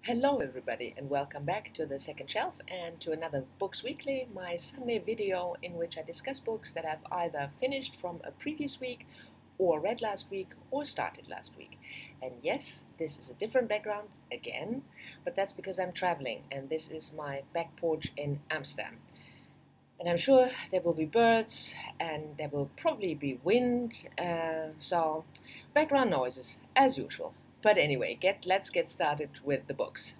Hello everybody and welcome back to the second shelf and to another Books Weekly, my Sunday video in which I discuss books that I've either finished from a previous week or read last week or started last week. And yes, this is a different background again, but that's because I'm traveling and this is my back porch in Amsterdam. And I'm sure there will be birds and there will probably be wind, so background noises as usual. But anyway, let's get started with the books.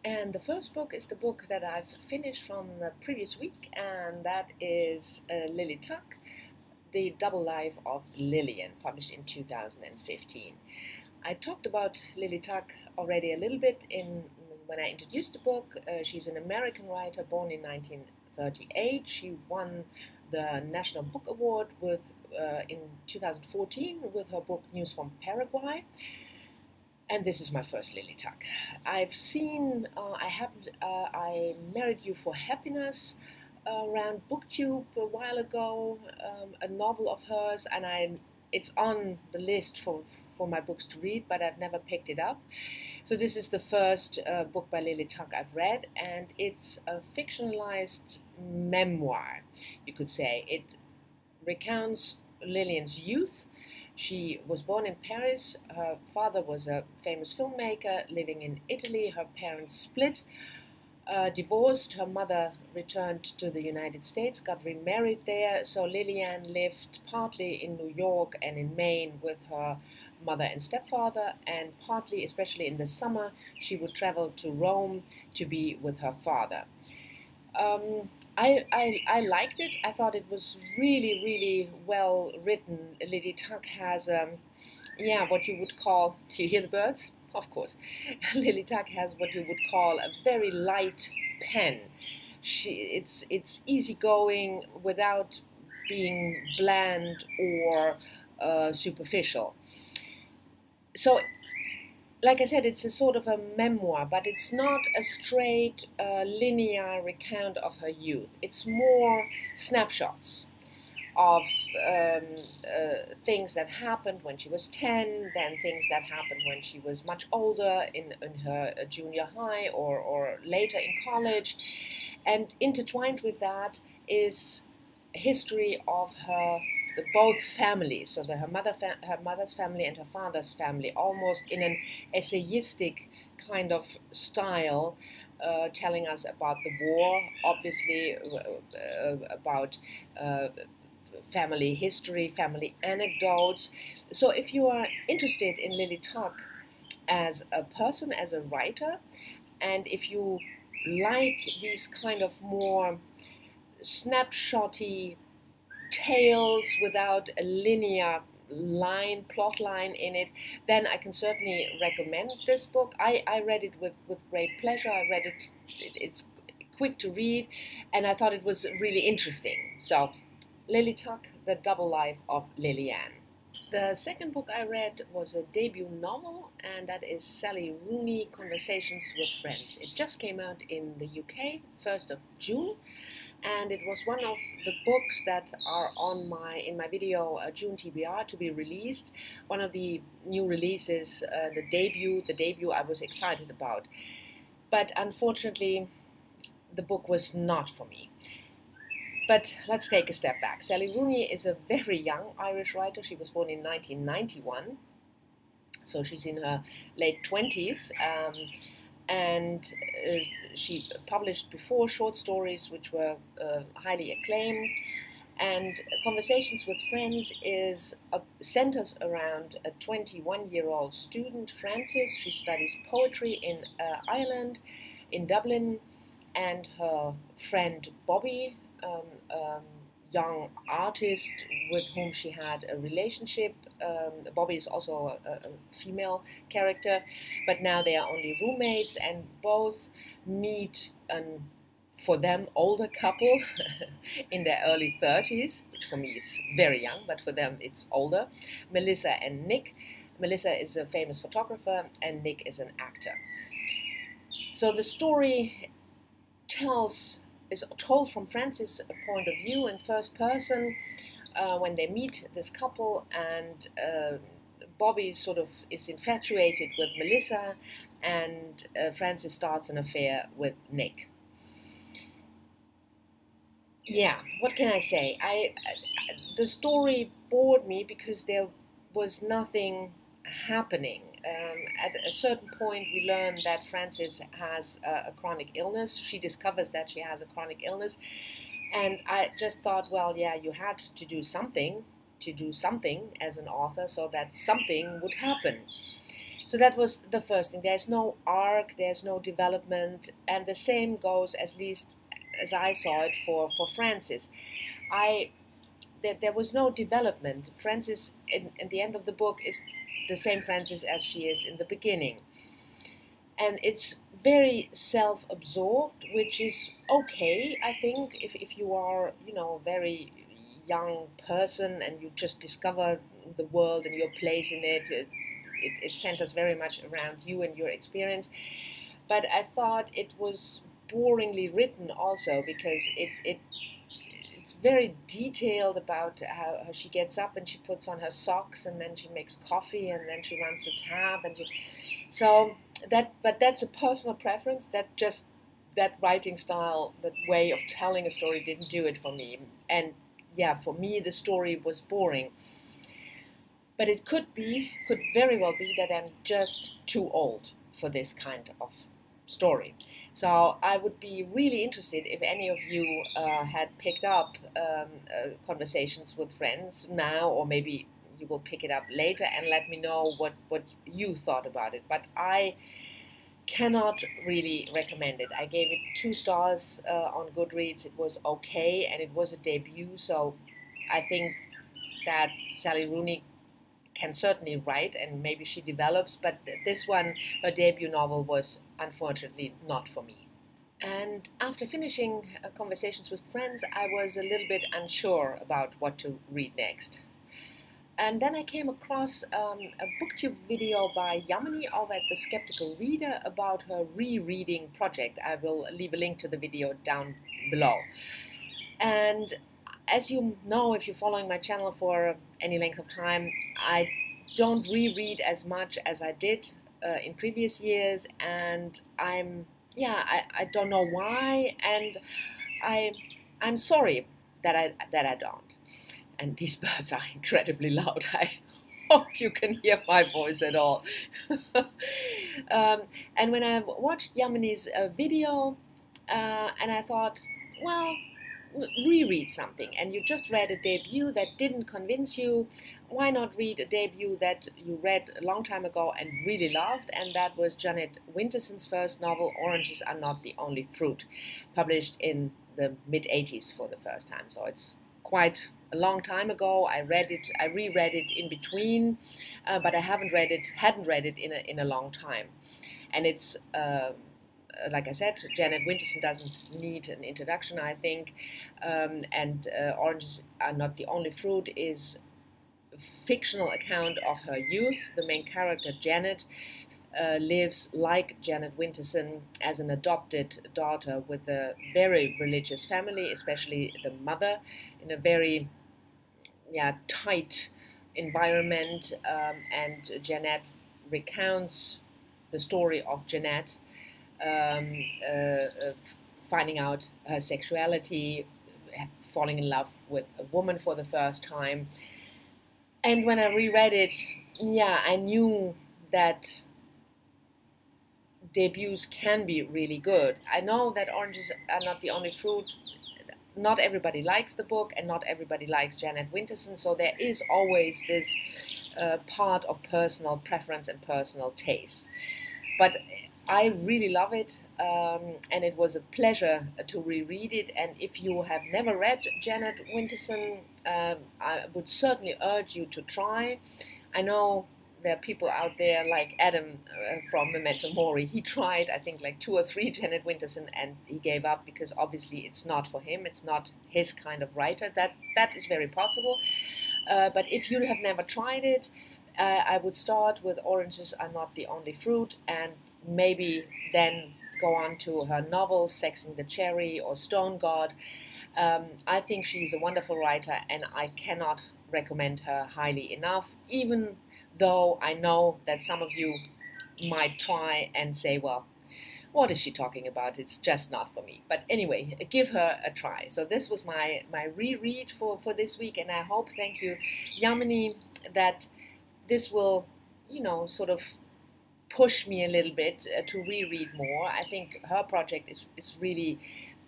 And the first book is the book that I've finished from the previous week, and that is Lily Tuck, The Double Life of Lillian, published in 2015. I talked about Lily Tuck already a little bit when I introduced the book. She's an American writer born in 1938. She won the National Book Award in 2014 with her book News from Paraguay. And this is my first Lily Tuck. I've seen, I Married You for Happiness around BookTube a while ago, a novel of hers, and it's on the list for my books to read, but I've never picked it up. So this is the first book by Lily Tuck I've read, and it's a fictionalized memoir, you could say. It recounts Lillian's youth. She was born in Paris. Her father was a famous filmmaker living in Italy. Her parents split, divorced. Her mother returned to the United States, got remarried there. So Liliane lived partly in New York and in Maine with her mother and stepfather, and partly, especially in the summer, she would travel to Rome to be with her father. I liked it. I thought it was really well written. Lily Tuck has, what you would call, do you hear the birds? Of course. Lily Tuck has what you would call a very light pen. It's easygoing without being bland or superficial. So, like I said, it's a sort of a memoir, but it's not a straight linear recount of her youth. It's more snapshots of things that happened when she was 10, then things that happened when she was much older in her junior high or later in college. And intertwined with that is history of both families, so her mother's family and her father's family, almost in an essayistic kind of style, telling us about the war, obviously about family history, family anecdotes. So if you are interested in Lily Tuck as a person, as a writer, and if you like these kind of more snapshotty tales without a linear plot line in it, then I can certainly recommend this book. I read it with great pleasure. I read it, it's quick to read, and I thought it was really interesting. So, Lily Tuck, The Double Life of Lillian. The second book I read was a debut novel, and that is Sally Rooney, Conversations with Friends. It just came out in the UK, 1st of June. And it was one of the books that are in my video June TBR to be released. One of the new releases, the debut I was excited about. But unfortunately, the book was not for me. But let's take a step back. Sally Rooney is a very young Irish writer. She was born in 1991, so she's in her late 20s. And she published before short stories which were highly acclaimed. And Conversations with Friends centers around a 21-year-old student, Frances. She studies poetry in Ireland, in Dublin, and her friend Bobby, young artist with whom she had a relationship. Bobby is also a female character, but now they are only roommates, and both meet for them, older couple in their early 30s, which for me is very young, but for them it's older, Melissa and Nick. Melissa is a famous photographer, and Nick is an actor. So the story is told from Frances' point of view in first person when they meet this couple, and Bobby sort of is infatuated with Melissa, and Frances starts an affair with Nick. Yeah, what can I say? The story bored me because there was nothing happening. At a certain point, we learn that Frances has a chronic illness. She discovers that she has a chronic illness, and I just thought, well, yeah, you had to do something as an author so that something would happen. So that was the first thing. There's no arc, there's no development, and the same goes, at least as I saw it, for Frances. There was no development. Frances, in the end of the book, is the same Frances as she is in the beginning. And it's very self-absorbed, which is okay, I think, if you are, a very young person and you just discover the world and your place in it. It centers very much around you and your experience. But I thought it was boringly written also, because it's very detailed about how she gets up and she puts on her socks and then she makes coffee and then she runs the tab but that's a personal preference. That writing style, that way of telling a story didn't do it for me. And yeah, for me the story was boring. But it could very well be that I'm just too old for this kind of story. So I would be really interested if any of you had picked up conversations with friends now, or maybe you will pick it up later and let me know what you thought about it. But I cannot really recommend it. I gave it 2 stars on Goodreads. It was okay, and it was a debut, so I think that Sally Rooney can certainly write, and maybe she develops, but this one, her debut novel, was unfortunately not for me. And after finishing conversations with friends, I was a little bit unsure about what to read next. And then I came across a BookTube video by Yamini over at The Skeptical Reader about her rereading project. I will leave a link to the video down below. And as you know, if you're following my channel for any length of time, I don't reread as much as I did in previous years, and I don't know why, and I'm sorry that I don't. And these birds are incredibly loud. I hope you can hear my voice at all. And when I watched Yamini's video, and I thought, well, reread something, and you just read a debut that didn't convince you, why not read a debut that you read a long time ago and really loved? And that was Jeanette Winterson's first novel, Oranges Are Not the Only Fruit, published in the mid-80s for the first time. So it's quite a long time ago. I reread it in between, but I hadn't read it in a long time. And it's like I said, Jeanette Winterson doesn't need an introduction, I think. And Oranges Are Not the Only Fruit is a fictional account of her youth. The main character, Jeanette, lives like Jeanette Winterson as an adopted daughter with a very religious family, especially the mother, in a very tight environment. And Jeanette recounts the story of Jeanette finding out her sexuality, falling in love with a woman for the first time. And when I reread it, I knew that debuts can be really good. I know that Oranges Are Not the Only Fruit, not everybody likes the book, and not everybody likes Jeanette Winterson, so there is always this part of personal preference and personal taste. But I really love it, and it was a pleasure to reread it. And if you have never read Jeanette Winterson, I would certainly urge you to try. I know there are people out there like Adam from Memento Mori. He tried, I think, like 2 or 3 Jeanette Winterson, and he gave up because obviously it's not for him. It's not his kind of writer. That is very possible. But if you have never tried it, I would start with Oranges Are Not the Only Fruit, and maybe then go on to her novels, Sexing the Cherry or Stone God. I think she's a wonderful writer, and I cannot recommend her highly enough, even though I know that some of you might try and say, well, what is she talking about? It's just not for me. But anyway, give her a try. So this was my reread for this week, and I hope, thank you, Yamini, that this will, sort of push me a little bit to reread more. I think her project is really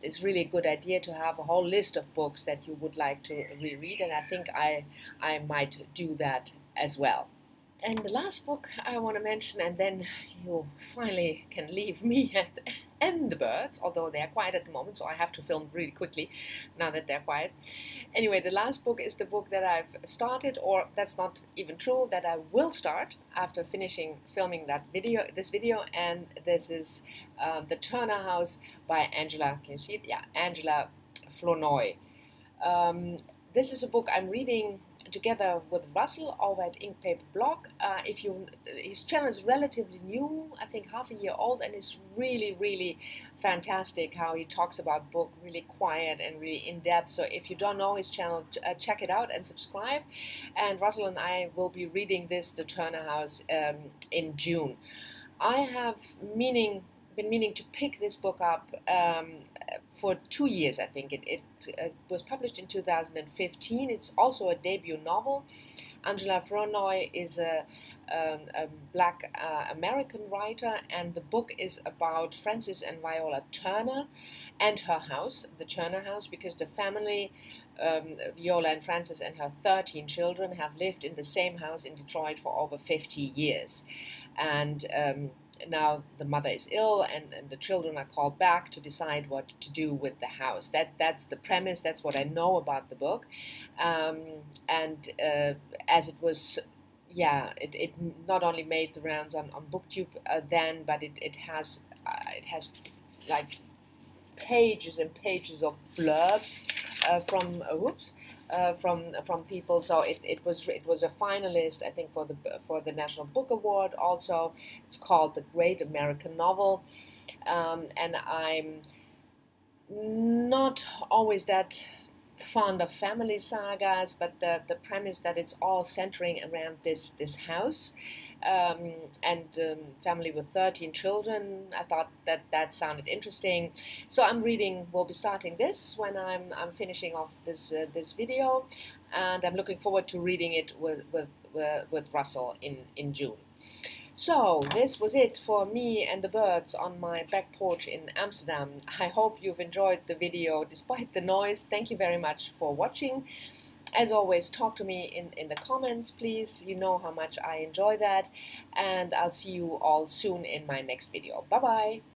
a good idea, to have a whole list of books that you would like to reread, and I think I might do that as well. And the last book I want to mention, and then you finally can leave me and the birds, although they are quiet at the moment, so I have to film really quickly now that they're quiet. Anyway, the last book is the book that I've started, or that's not even true, that I will start after finishing filming this video, and this is The Turner House by Angela, can you see it? Yeah, Angela Flournoy. This is a book I'm reading together with Russell over at Ink Paper Blog. His channel is relatively new, I think half a year old, and it's really, really fantastic how he talks about book, really quiet and really in depth. So if you don't know his channel, check it out and subscribe. And Russell and I will be reading The Turner House, in June. I have been meaning to pick this book up for 2 years, I think. It was published in 2015. It's also a debut novel. Angela Flournoy is a black American writer, and the book is about Frances and Viola Turner and her house, the Turner House, because the family, Viola and Frances and her 13 children, have lived in the same house in Detroit for over 50 years. And now the mother is ill, and the children are called back to decide what to do with the house. That's the premise. That's what I know about the book. As it was, it not only made the rounds on BookTube then, but it has like pages and pages of blurbs from people. So it was a finalist, I think, for the National Book Award. Also, it's called The Great American Novel, and I'm not always that fond of family sagas, but the premise that it's all centering around this house. And family with 13 children, I thought that sounded interesting. So we'll be starting this when I'm finishing off this video, and I'm looking forward to reading it with Russell in June. So this was it for me and the birds on my back porch in Amsterdam. I hope you've enjoyed the video despite the noise. Thank you very much for watching. As always, talk to me in the comments, please. You know how much I enjoy that. And I'll see you all soon in my next video. Bye-bye.